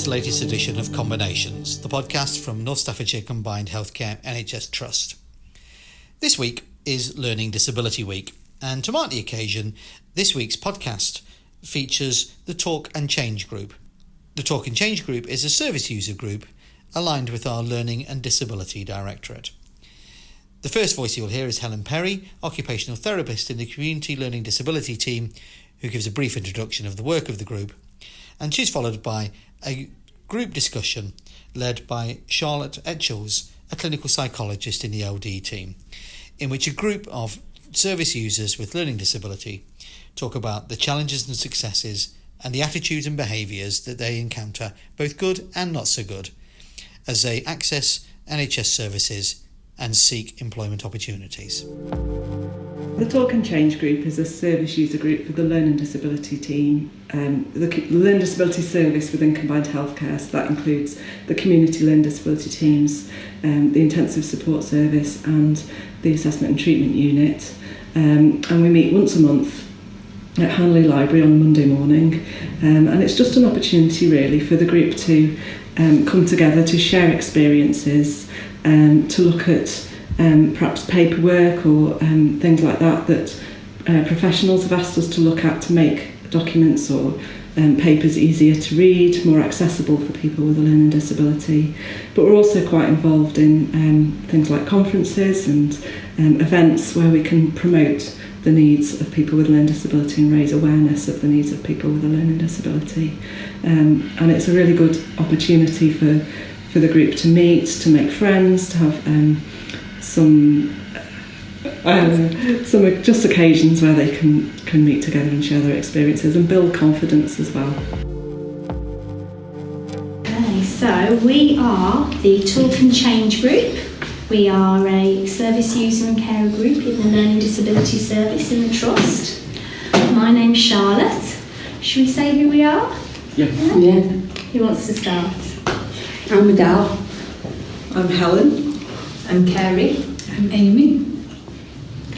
is the latest edition of Combinations, the podcast from North Staffordshire Combined Healthcare NHS Trust. This week is Learning Disability Week, and to mark the occasion, this week's podcast features the Talk and Change Group. The Talk and Change Group is a service user group aligned with our Learning and Disability Directorate. The first voice you'll hear is Helen Perry, Occupational Therapist in the Community Learning Disability team, who gives a brief introduction of the work of the group, and she's followed by a group discussion led by Charlotte Etchells, a Clinical Psychologist in the LD team, in which a group of service users with learning disability talk about the challenges and successes and the attitudes and behaviours that they encounter, both good and not so good, as they access NHS services and seek employment opportunities. The Talk and Change Group is a service user group for the Learning Disability team, the Learning Disability service within Combined Healthcare, so that includes the Community Learning Disability teams, the Intensive Support Service and the Assessment and Treatment Unit. And we meet once a month at Hanley Library on a Monday morning, and it's just an opportunity really for the group to come together to share experiences, to look at perhaps paperwork or things like that professionals have asked us to look at to make documents or papers easier to read, more accessible for people with a learning disability. But we're also quite involved in things like conferences and events where we can promote the needs of people with a learning disability and raise awareness of the needs of people with a learning disability. And it's a really good opportunity for the group to meet, to make friends, to have some just occasions where they can meet together and share their experiences and build confidence as well. Okay, so we are the Talk and Change Group. We are a service user and carer group in the Learning Disability Service in the Trust. My name's Charlotte. Should we say who we are? Yeah. Who wants to start? I'm Adele. I'm Helen. I'm Carrie. I'm Amy.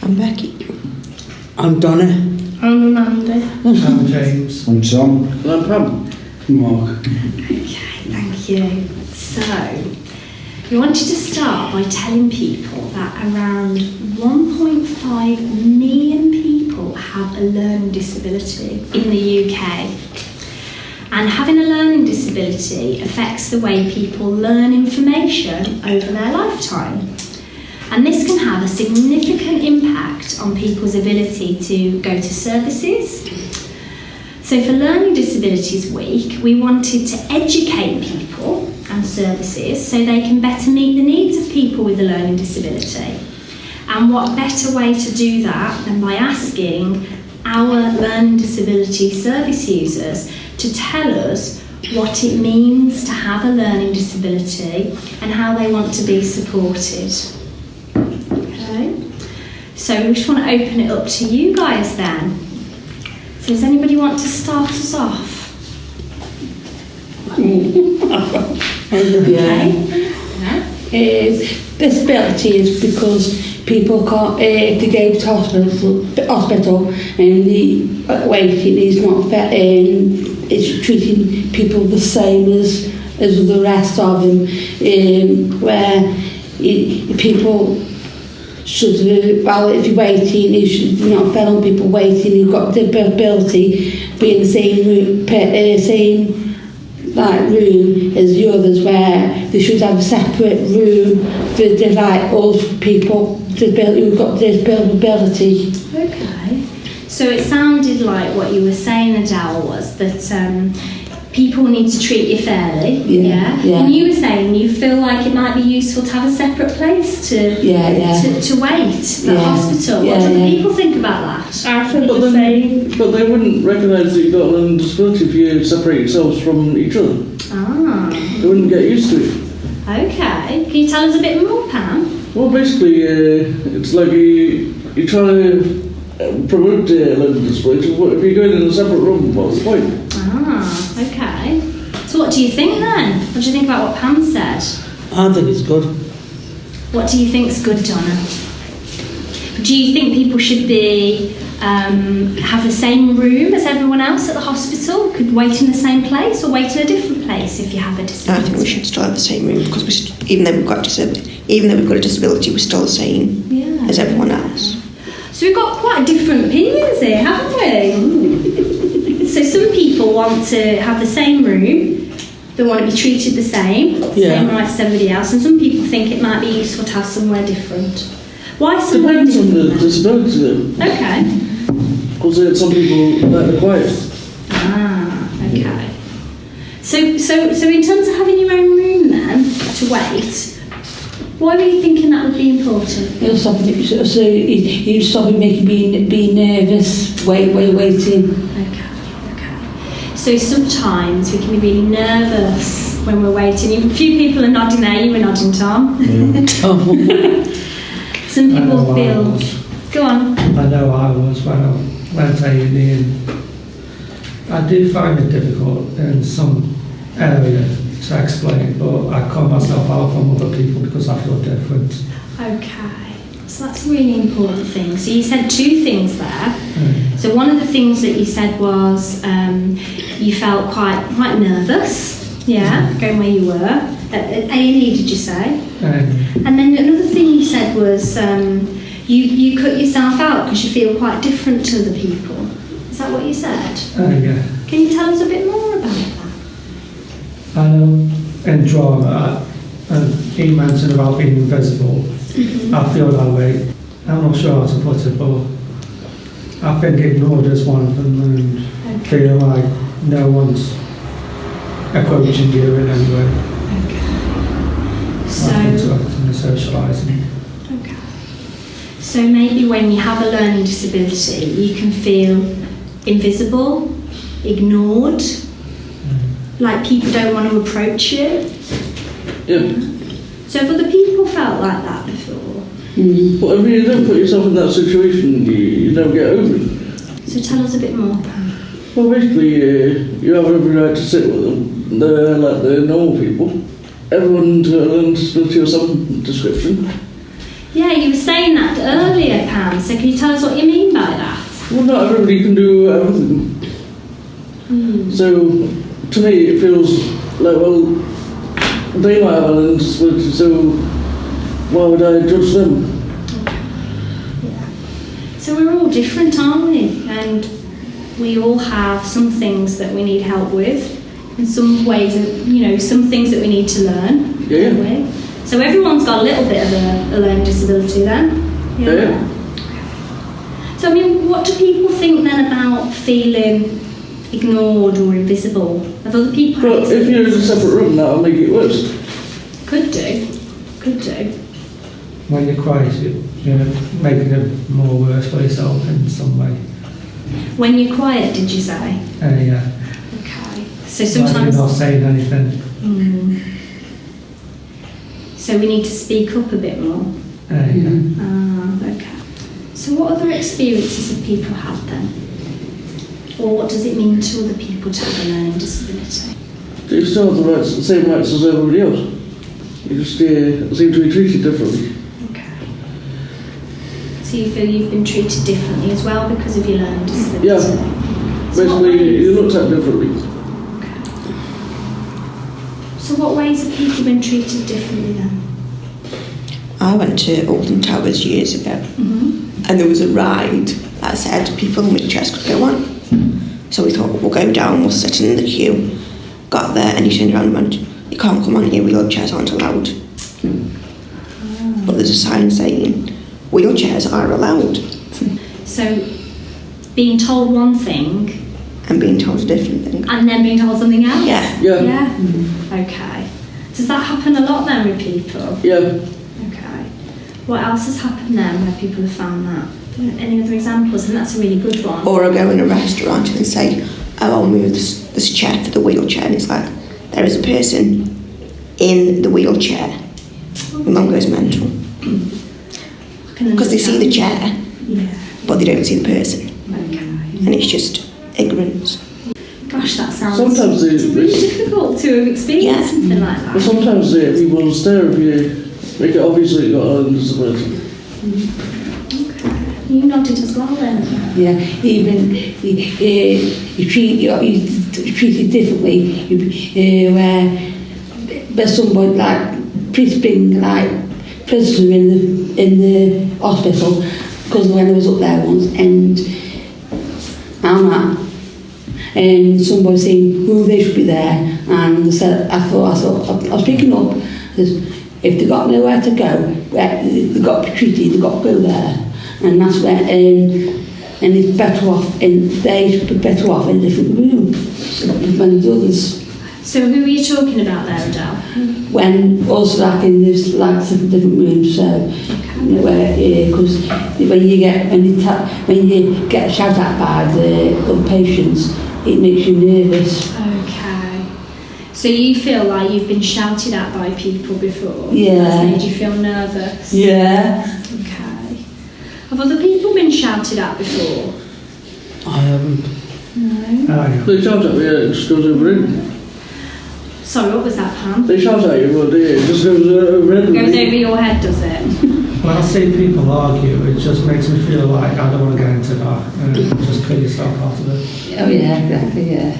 I'm Becky. I'm Donna. I'm Amanda. I'm James. I'm Tom. And I'm Pam. Mark. Okay, thank you. So, we wanted to start by telling people that around 1.5 million people have a learning disability in the UK. And having a learning disability affects the way people learn information over their lifetime. And this can have a significant impact on people's ability to go to services. So for Learning Disabilities Week, we wanted to educate people and services so they can better meet the needs of people with a learning disability. And what better way to do that than by asking our learning disability service users to tell us what it means to have a learning disability and how they want to be supported. Okay, so we just want to open it up to you guys then. So does anybody want to start us off? Disability is because people can't, if they go to hospital and the waiting is not fair, and it's treating people the same as the rest of them, where people should, if you're waiting, you should not fair on people waiting who've got disability, be in the same room, room as the others, where they should have a separate room for us people who've got disability. Okay. So it sounded like what you were saying, Adele, was that people need to treat you fairly. Yeah. And you were saying you feel like it might be useful to have a separate place to wait at the hospital. What do people think about that? I think the same. But they wouldn't recognise that you've got a learning disability if you separate yourselves from each other. They wouldn't get used to it. Okay. Can you tell us a bit more, Pam? Well, basically, it's like you're trying to promote learning disability. If you're going in a separate room, what's the point? Okay. So what do you think then? What do you think about what Pam said? I think it's good. What do you think's good, Donna? Do you think people should be have the same room as everyone else at the hospital? Could wait in the same place or wait in a different place if you have a I disability? think we should still have the same room because even though we've got a disability, we're still the same as everyone else. So we've got quite different opinions here, haven't we? So some people want to have the same room, they want to be treated the same rights as everybody else, and some people think it might be useful to have somewhere different. Why somewhere Depends on different? the disability though. Okay. Because some people like the quiet. Okay. So in terms of having your own room then to wait, why were you thinking that would be important? It'll stop it, so you stop it making be nervous, waiting. Okay. So sometimes we can be really nervous when we're waiting. A few people are nodding there. You were nodding, Tom. Some people feel. Go on. I know I was when I went to uni, and I do find it difficult in some area to explain, but I cut myself out from other people because I feel different. Okay, so that's a really important thing. So you said two things there. So one of the things that you said was you felt quite nervous, going where you were. At A&E, did you say? And then another thing you said was you cut yourself out because you feel quite different to other people. Is that what you said? Yeah. Can you tell us a bit more about that? I know in drama, and he mentioned about being invisible. I feel that way. I'm not sure how to put it, but I think ignored is one of them, and feeling like no one's approaching you in any way. So, interacting and socialising. okay. So maybe when you have a learning disability, you can feel invisible, ignored, like people don't want to approach you. Yeah. So have other people felt like that before? But if you don't put yourself in that situation, you don't get over it. So tell us a bit more. Well, basically, you have every right to sit with them. They're like the normal people. Everyone to a learning disability of some description. Yeah, you were saying that earlier, Pam, so can you tell us what you mean by that? Well, not everybody can do everything. So, to me, it feels like, well, they might have a learning disability, so why would I judge them? So we're all different, aren't we? And we all have some things that we need help with, and some ways of, some things that we need to learn. Yeah. Anyway. So everyone's got a little bit of a learning disability then? Yeah. So, what do people think then about feeling ignored or invisible? Have other people had But if you're in a separate room, that'll make it worse. Could do. When you're quiet, you're making it more worse for yourself in some way. When you're quiet, did you say? Yeah. Okay. So Like sometimes... you're not saying anything. So we need to speak up a bit more. Yeah. Okay. So what other experiences have people had then? Or what does it mean to other people to have a learning disability? You still have the same rights as everybody else. You just seem to be treated differently. Okay. So you feel you've been treated differently as well because of your learning disability? Yeah. So what Basically, ways? you're looked at differently. Okay. So what ways have people been treated differently then? I went to Alton Towers years ago, and there was a ride that said people in wheelchairs could go on. So we thought, we'll go down, we'll sit in the queue. Got there, and he turned around and went, you can't come on here, wheelchairs aren't allowed. But there's a sign saying, wheelchairs are allowed. So being told one thing And being told a different thing. and then being told something else? Yeah. Yeah. Okay. Does that happen a lot then with people? Yeah. Okay. What else has happened then where people have found that? Any other examples? And that's a really good one. Or I go in a restaurant and say, oh, I'll move this chair for the wheelchair. And it's like, there is a person in the wheelchair. And mum goes mental. Because they see the chair, but they don't see the person. Okay. And it's just ignorance. Gosh, that sounds Sometimes really difficult to have experienced something like But that. sometimes people stare at you, make it obvious that you've got a learning disability. Okay. You nodded as well then. Yeah, even you treat it differently. Where somebody like being like prisoner in the hospital, because when I was up there once and somebody saying they should be there, and I said I was picking up. If they got nowhere to go, they got to be treated, they got to go there, and that's where and it's better off they should be better off in a different room than the others. So who are you talking about there, Adele? When also like in this like different rooms, so because when you get shouted at by the other patients, it makes you nervous. Okay. So you feel like you've been shouted at by people before? Yeah. That's made you feel nervous? Yeah. Okay. Have other people been shouted at before? I haven't. No. They shout at me, it just goes over in. Sorry, what was that, Pam? They shout at you, but it just goes over in. Goes over your head, does it? When I see people argue, it just makes me feel like I don't want to get into that, and just cut yourself out of it. Oh yeah, exactly, yeah.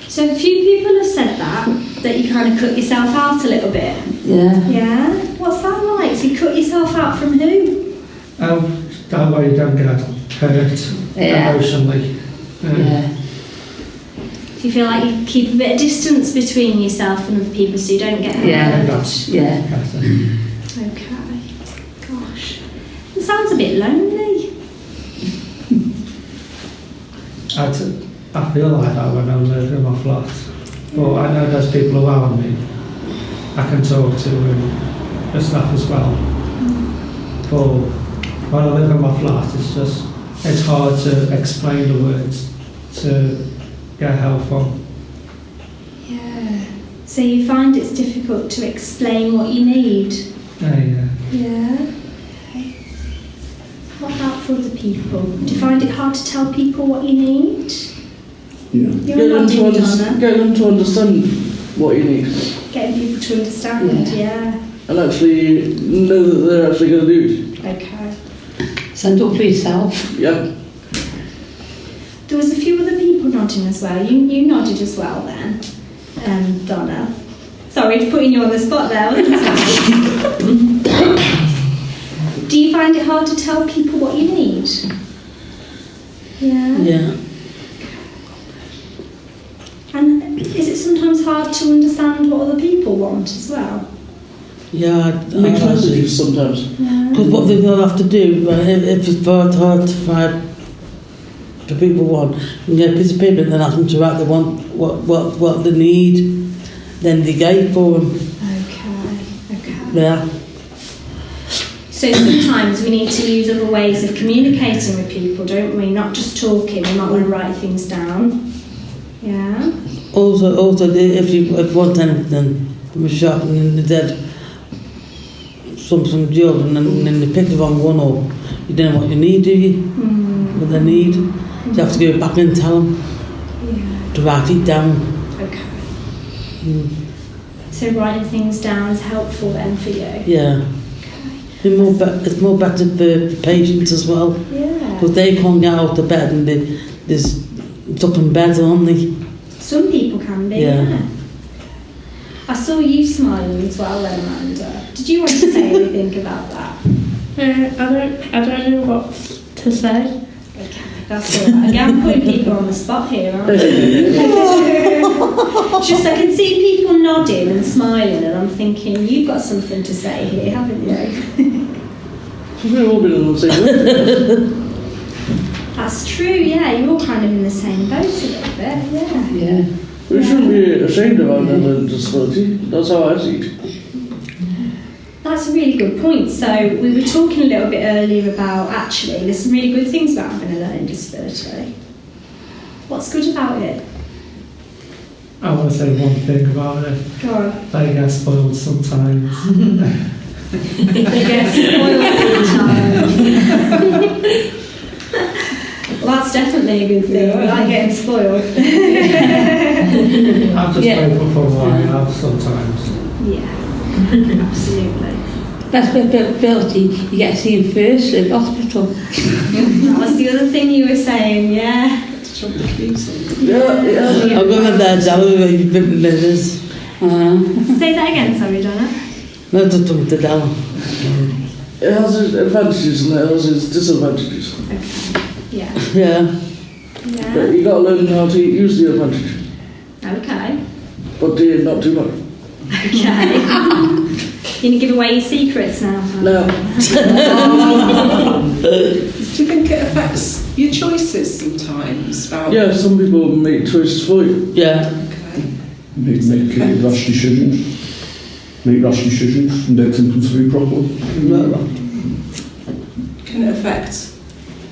So a few people have said that you kind of cut yourself out a little bit. Yeah. Yeah? What's that like? So you cut yourself out from who? That way you don't get hurt emotionally. Yeah. Do you feel like you keep a bit of distance between yourself and other people so you don't get hurt? Yeah. That's Yeah. better. Okay. Gosh. It sounds a bit lonely. I feel like that when I live in my flat, but I know there's people around me I can talk to and the staff as well. But when I live in my flat, it's hard to explain the words to get help from. Yeah. So you find it's difficult to explain what you need? Yeah. Yeah. Okay. What about for other people? Do you find it hard to tell people what you need? Yeah. You're nodding, Donna. Get them to understand what you need. Getting people to understand, yeah. And actually know that they're actually going to do it. Okay. Stand up for yourself. Yeah. There was a few other people nodding as well. You nodded as well then, Donna. Sorry for putting you on the spot there, wasn't I? Do you find it hard to tell people what you need? Yeah. Yeah. And is it sometimes hard to understand what other people want as well? Yeah, Mixed I messages sometimes. Because what they're going to have to do, if it's hard to find the people want, you get a piece of paper and then ask them to write they want, what they need, then they get for them. Okay. Yeah. So sometimes we need to use other ways of communicating with people, don't we? Not just talking, we might want to write things down. Yeah. Also, if you want anything from a shop and then they did some job and then they pick the wrong one up, you don't know what you need, do you? What they need. You have to go back and tell them to write it down. Okay. So writing things down is helpful then for you? Yeah. It's more better for the patients as well. Yeah. Because they can't get out of bed and they're stuck in bed, aren't they? Some people can be, yeah. I saw you smiling as well then, Amanda. Did you want to say anything about that? I don't know what to say. Okay, that's all right. Again, I'm putting people on the spot here, aren't I? Just I can see people nodding and smiling and I'm thinking, you've got something to say here, haven't you? We've all been in the same boat. That's true, yeah. You're all kind of in the same boat a little bit, yeah. Yeah. We shouldn't be ashamed of our learning disability. That's how I see it. That's a really good point. So we were talking a little bit earlier about actually there's some really good things about having a learning disability. What's good about it? I want to say one thing about it. Go on. They get spoiled sometimes. They get spoiled sometimes. Well, that's definitely a good thing. I like getting spoiled. I've just spoken for a while, sometimes. Yeah, absolutely. disability, you get seen first at the hospital. That was the other thing you were saying, yeah. Yeah. I'm going to that down where you've been letters. Say that again, sorry, Donna. No, don't talk to down. It has its advantages and it has its disadvantages. Okay. Yeah. Yeah. Yeah. But you got to learn how to use the advantage. Okay. But not too much. Okay. You gonna give away your secrets now? No. Do you think it affects your choices sometimes? About Yeah, some people make choices for you. Yeah. Okay. Make rash decisions. Make rash decisions and let them come through properly. Can it affect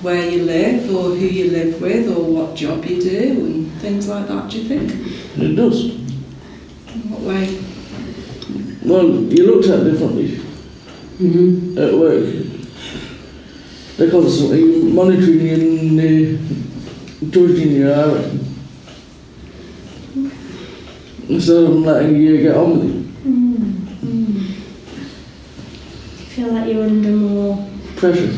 where you live or who you live with or what job you do and things like that, do you think? It does. In what way? Well, you're looked at differently at work. They're constantly monitoring you and judging you, I reckon. Instead of letting you get on with it. I feel like you're under more Pressure.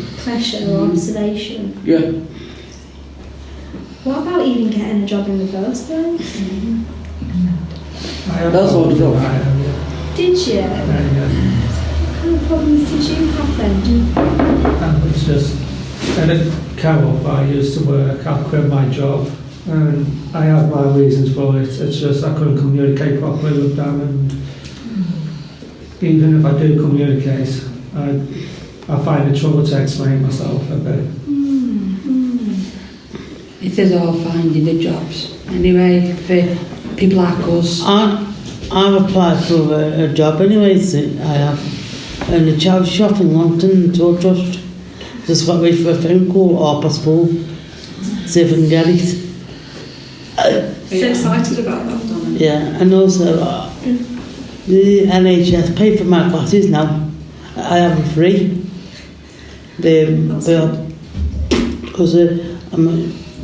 or observation. Yeah. What about even getting a job in the first place? That's hard enough. Did you? Yeah. What kind of problems did you have then? It's just, in a co-op I used to work, I quit my job and I had my reasons for it. It's just I couldn't communicate properly with them, and even if I do communicate, I find it trouble to explain myself a bit. It is all finding the jobs. Anyway, for people like us. I've applied for a job anyway, so I have. In a charity shop in London, Tour Trust. Just got ready for a phone call, 4:30. See if I can get it. Are you excited about that, Donna? Yeah, and also the NHS pay for my classes now. I have them free. Because I'm a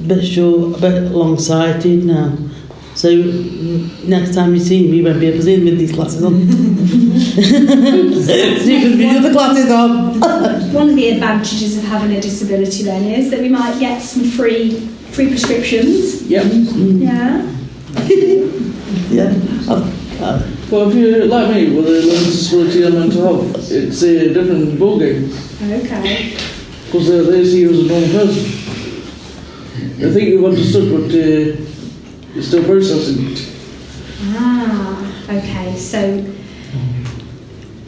bit short, a bit long-sighted now. So next time you see me, you won't be able to see me with these glasses on. So you can read the glasses on. One of the advantages of having a disability then is that we might get some free prescriptions. Yep. Yeah. Yeah. Well, if you're like me with a learning disability and mental health, it's a different ballgame. Okay. Because they see you as a normal person. They think you've understood, but you're still processing it. Okay. So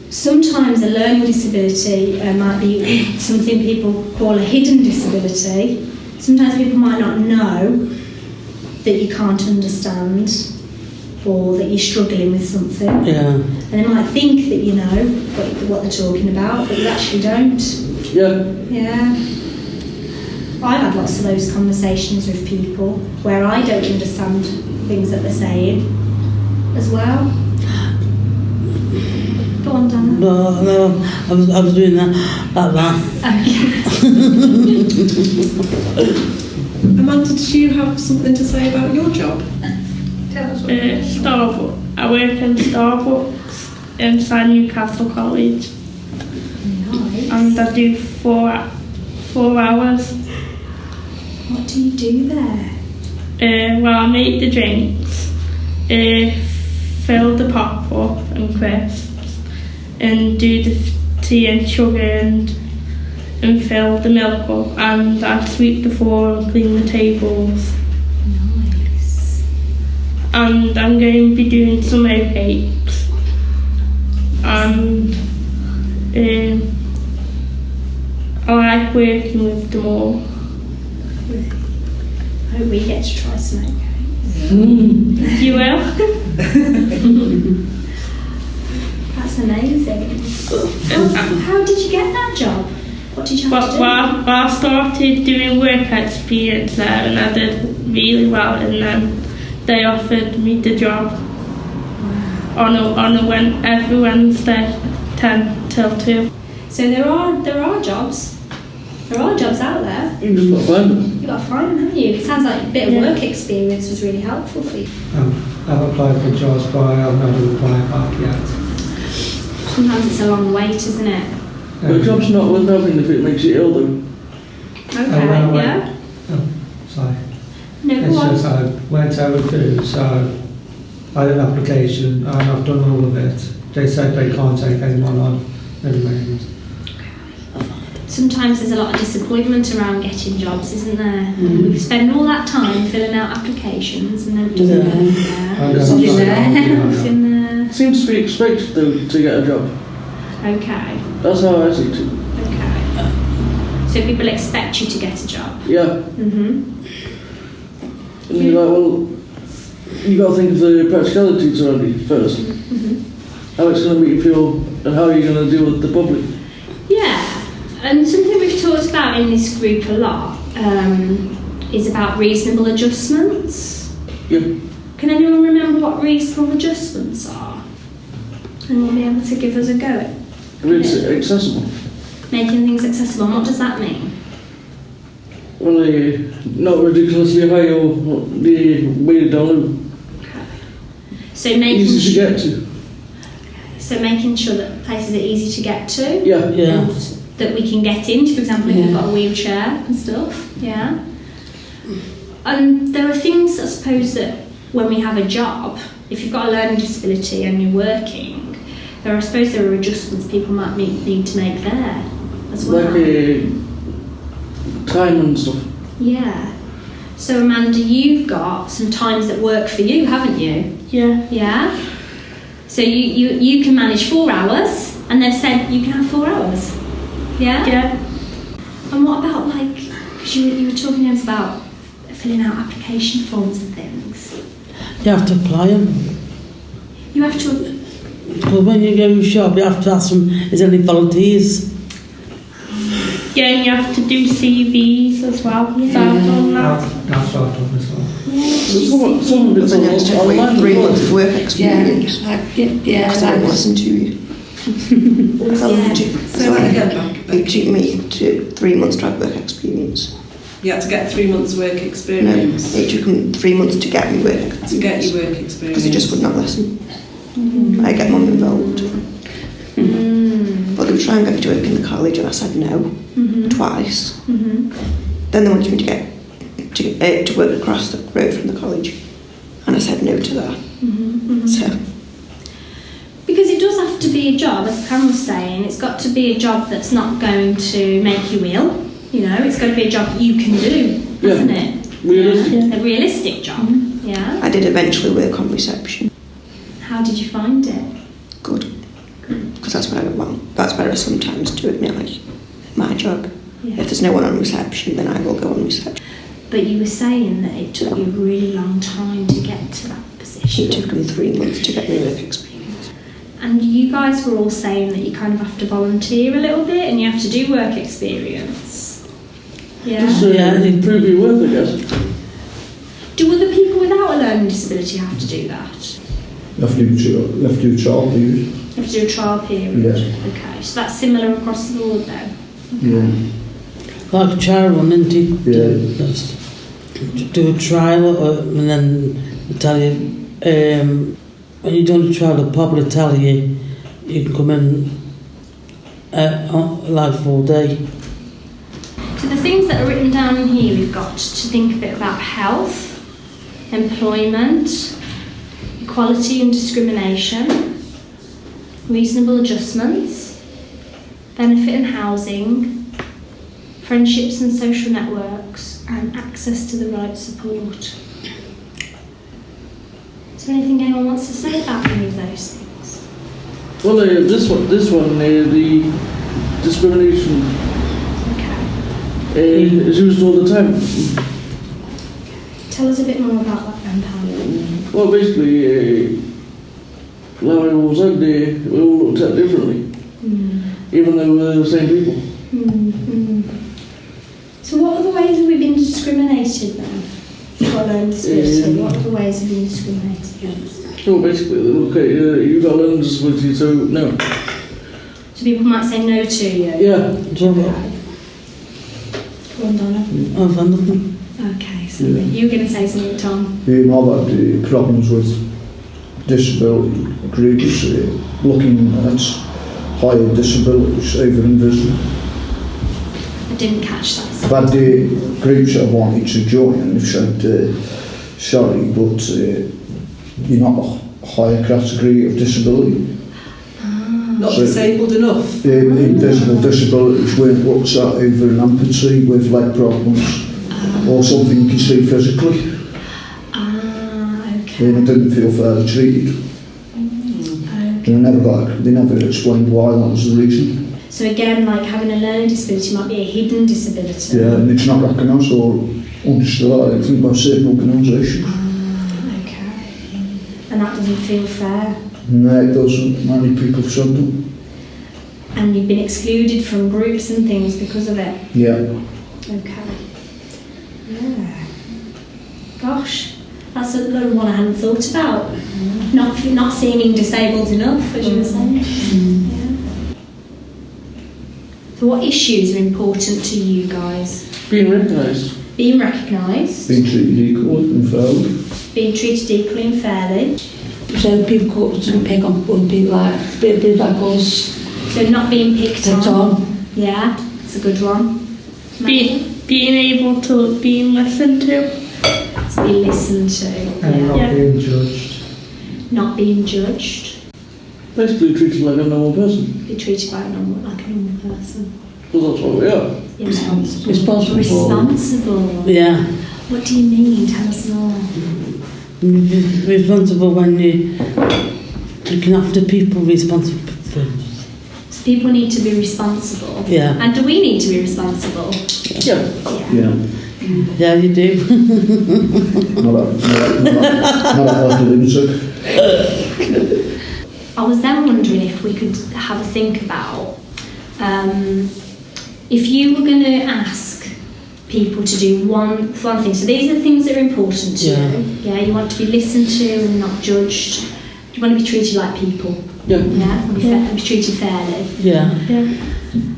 sometimes a learning disability might be something people call a hidden disability. Sometimes people might not know that you can't understand or that you're struggling with something. Yeah. And they might think that you know what they're talking about, but you actually don't. Yeah. Yeah. I've had lots of those conversations with people where I don't understand things that they're saying as well. Go on, Dana. No, I was doing that. Okay. Amanda, did you have something to say about your job? Tell us what Starbucks. I work in Starbucks inside Newcastle College. Nice. And I do 4 hours. What do you do there? Well, I make the drinks, fill the pop-up and crisps, and do the tea and sugar and fill the milk up, and I sweep the floor and clean the tables. Nice. And I'm going to be doing some cakes. And I like working with them all. I hope we get to try some cakes. You will? That's amazing. How did you get that job? What did you have to do? Well, I started doing work experience there and I did really well, and then they offered me the job on a every Wednesday 10 till 2. So there are jobs. There are jobs out there. You just got to find them. You've got to find them, haven't you? It sounds like a bit of work experience was really helpful for you. I've applied for jobs, but I have not applied back yet. Sometimes it's a long wait, isn't it? The job's not worth having if it makes you ill, though. Okay, yeah. Oh, sorry. No, It's go on. just I went over to, so I had an application and I've done all of it. They said they can't take anyone on who remains. Sometimes there's a lot of disappointment around getting jobs, isn't there? We spend all that time filling out applications and then it doesn't go Yeah. there. Nothing there. Seems to be expected, though, to get a job. Okay, That's how I see it. okay. So people expect you to get a job. Yeah. Mm-hmm. And you're like, well, you got to think of the practicalities already first. How it's going to make you feel and how you're going to deal with the public. Yeah, and something we've talked about in this group a lot is about reasonable adjustments. Yeah. Can anyone remember what reasonable adjustments are? And we'll be able to give us a go at It's accessible. making things accessible. And what does that mean? Well, not ridiculously high or the way down low. So making Easy to get to. So making sure that places are easy to get to. Yeah. Yeah. And that we can get into, for example, if you've got a wheelchair and stuff. Yeah. And there are things, I suppose, that when we have a job, if you've got a learning disability and you're working, I suppose there are adjustments people might need to make there as well. Like time and stuff. Yeah. So Amanda, you've got some times that work for you, haven't you? Yeah. Yeah. So you can manage 4 hours, and they've said you can have 4 hours. Yeah. Yeah. And what about, like, because you were talking to us about filling out application forms and things. You have to apply them. You have to. Because when you go to a shop, you have to ask them, is there any volunteers? Yeah, and you have to do CVs as well. Yeah. So I've done that. That's what I've done as well. Some of But it's then you have to have like online. 3 months of work experience. Yeah, Because I don't listen to you. Because I listen to you. So again, back. It took me to 3 months to have work experience. You had to get 3 months work No, experience it took them 3 months to get me work experience. to get your work Because experience. they just would not listen. I get mum involved. But they would try and get me to work in the college, and I said no twice. Then they wanted me to get to work across the road from the college, and I said no to that. So Because it does have to be a job, as Pam was saying, it's got to be a job that's not going to make you ill. You know, it's got to be a job that you can do, hasn't it? Realistic. Yeah. A realistic job. Yeah. I did eventually work on reception. How did you find it? Good. Because that's where I sometimes do it, my job. Yeah. If there's no one on reception, then I will go on reception. But you were saying that it took you a really long time to get to that position. It took them 3 months to get me work experience. And you guys were all saying that you kind of have to volunteer a little bit and you have to do work experience. Yeah. Just improve your work, I guess. Do other people without a learning disability have to do that? You have to do trial period. You have to do a trial period? Yeah. Okay, so that's similar across the board then? Yeah. Like a trial run, isn't it? Yeah. That's- do a trial, and then they tell you, when you've done the trial, they'll probably tell you you can come in like full day. So the things that are written down in here, we've got to think a bit about health, employment, equality and discrimination, reasonable adjustments, benefit and housing, friendships and social networks, and access to the right support. Is there anything anyone wants to say about any of those things? Well, this one, the discrimination Okay. is used all the time. Tell us a bit more about that then, Pam. Well, basically, now everyone's out there, we all looked at differently, even though we're the same people. So what other ways have we been discriminated then? For learning disability, what other ways have we been discriminated against? So basically, they look at you, you've got a learning disability, so no. So people might say no to you? Yeah. So, Go on, Donna. I've done nothing. Okay, so you were going to say something, Tom? All that the problems with disability groups, looking at higher disabilities over invisible. I didn't catch that. I've had groups that wanted to join and they've said, sorry, but you're not a higher category of disability. Not disabled enough. Invisible disabilities weren't looked at over an amputee with leg problems or something you can see physically. Okay. And I didn't feel fairly treated. Okay. They never explained why that was the reason. So again, like having a learning disability might be a hidden disability. Yeah, and it's not recognised or understood, I think, by certain organisations. Okay. And that doesn't feel fair. No, it doesn't. Many people have said that. And you've been excluded from groups and things because of it. Yeah. Okay. Yeah. Gosh, that's a one I hadn't thought about. Not seeming disabled enough, as you were saying. Yeah. So what issues are important to you guys? Being recognised. Being recognised. Being treated equally and fairly. Being treated equally and fairly. So people couldn't pick on people like us. So not being picked Picked on. Yeah, it's a good one. Being able to be listened to. To be listened to. And not Yeah. being judged. Not being judged. Basically treated like a normal person. Be treated like a normal person. Well, that's what we are. Yeah. Responsible. Responsible. Yeah. What do you mean? Tell us more. Responsible when you're looking after people, responsible for. So people need to be responsible. Yeah. And do we need to be responsible? Yeah. Yeah. Yeah, you do. Not that lunatic. I was then wondering if we could have a think about if you were going to ask people to do one thing. So these are things that are important to you. Yeah, you want to be listened to and not judged. You want to be treated like people. Yeah. Yeah, and be treated fairly. Yeah.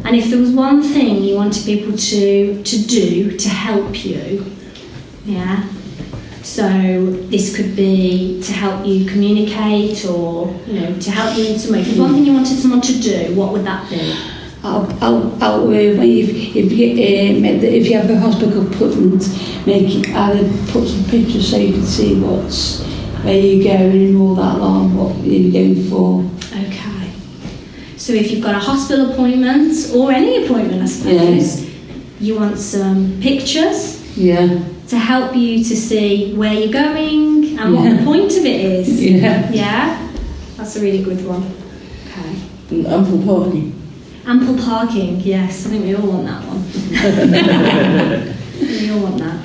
And if there was one thing you wanted people to do to help you, yeah. So this could be to help you communicate, or to help you in some way. If there's one thing you wanted someone to do, what would that be? I'll if you have a hospital appointment, either put some pictures so you can see where you're going and all that along, what you're going for. Okay. So if you've got a hospital appointment, or any appointment I suppose, you want some pictures to help you to see where you're going and what the point of it is. Yeah? That's a really good one. Okay. And ample parking. Ample parking, yes. I think we all want that one. We all want that.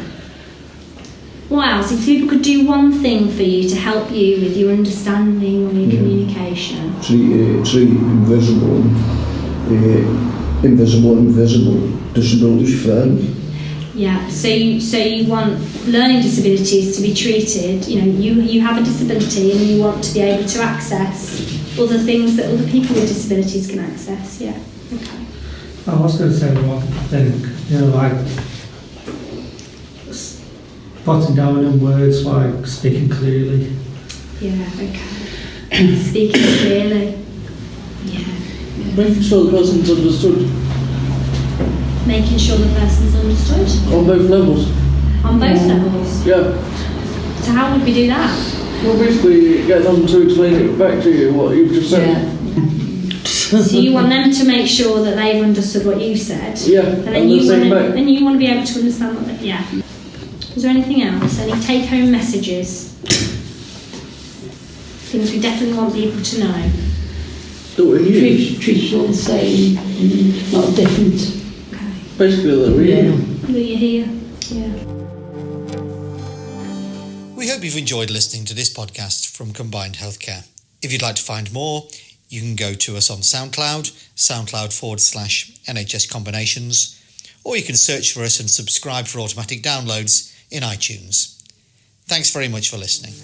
What else? If people could do one thing for you to help you with your understanding or your communication. Treat invisible and visible disabilities fairly. Yeah, so you want learning disabilities to be treated, you have a disability and you want to be able to access other things that other people with disabilities can access, yeah. Okay. I was going to say one thing, like putting down in words like speaking clearly. Yeah, okay. Speaking clearly. Yeah. Making sure the person's understood. Making sure the person's understood. On both levels. On both levels. Yeah. So how would we do that? Well, basically get them to explain it back to you, what you've just said. So you want them to make sure that they've understood what you said. Yeah, And then you want to be able to understand what they... Yeah. Is there anything else? Any take-home messages? Things we definitely want people to know? Treat you all the same, not different. Okay. Basically that we're here. That you're here. Yeah. We hope you've enjoyed listening to this podcast from Combined Healthcare. If you'd like to find more, you can go to us on SoundCloud, SoundCloud/NHS Combinations, or you can search for us and subscribe for automatic downloads in iTunes. Thanks very much for listening.